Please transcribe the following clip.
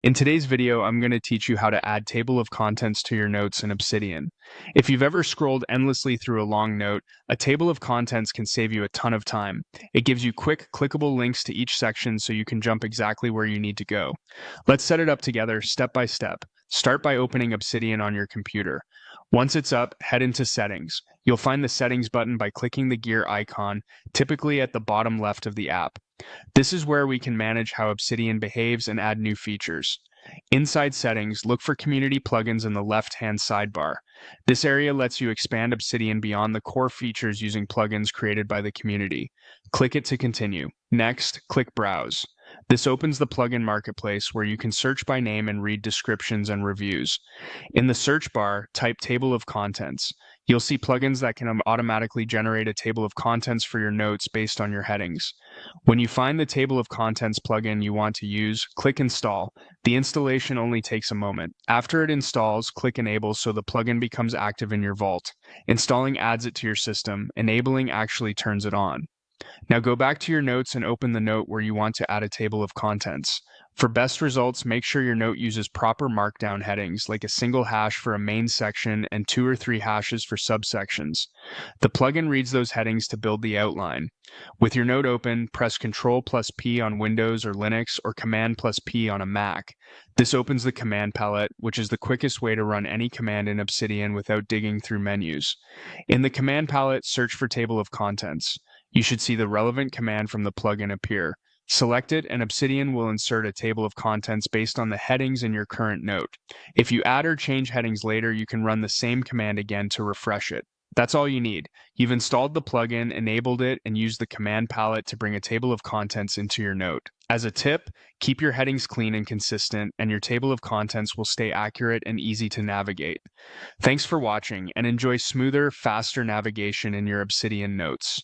In today's video, I'm going to teach you how to add table of contents to your notes in Obsidian. If you've ever scrolled endlessly through a long note, a table of contents can save you a ton of time. It gives you quick, clickable links to each section so you can jump exactly where you need to go. Let's set it up together step by step. Start by opening Obsidian on your computer. Once it's up, head into Settings. You'll find the Settings button by clicking the gear icon, typically at the bottom left of the app. This is where we can manage how Obsidian behaves and add new features. Inside Settings, look for Community Plugins in the left-hand sidebar. This area lets you expand Obsidian beyond the core features using plugins created by the community. Click it to continue. Next, click Browse. This opens the plugin marketplace where you can search by name and read descriptions and reviews. In the search bar, type Table of Contents. You'll see plugins that can automatically generate a table of contents for your notes based on your headings. When you find the table of contents plugin you want to use, click Install. The installation only takes a moment. After it installs, click Enable so the plugin becomes active in your vault. Installing adds it to your system. Enabling actually turns it on. Now go back to your notes and open the note where you want to add a table of contents. For best results, make sure your note uses proper markdown headings, like a single hash for a main section and 2 or 3 hashes for subsections. The plugin reads those headings to build the outline. With your note open, press Ctrl+P on Windows or Linux or Command+P on a Mac. This opens the command palette, which is the quickest way to run any command in Obsidian without digging through menus. In the command palette, search for Table of Contents. You should see the relevant command from the plugin appear. Select it, and Obsidian will insert a table of contents based on the headings in your current note. If you add or change headings later, you can run the same command again to refresh it. That's all you need. You've installed the plugin, enabled it, and used the command palette to bring a table of contents into your note. As a tip, keep your headings clean and consistent, and your table of contents will stay accurate and easy to navigate. Thanks for watching, and enjoy smoother, faster navigation in your Obsidian notes.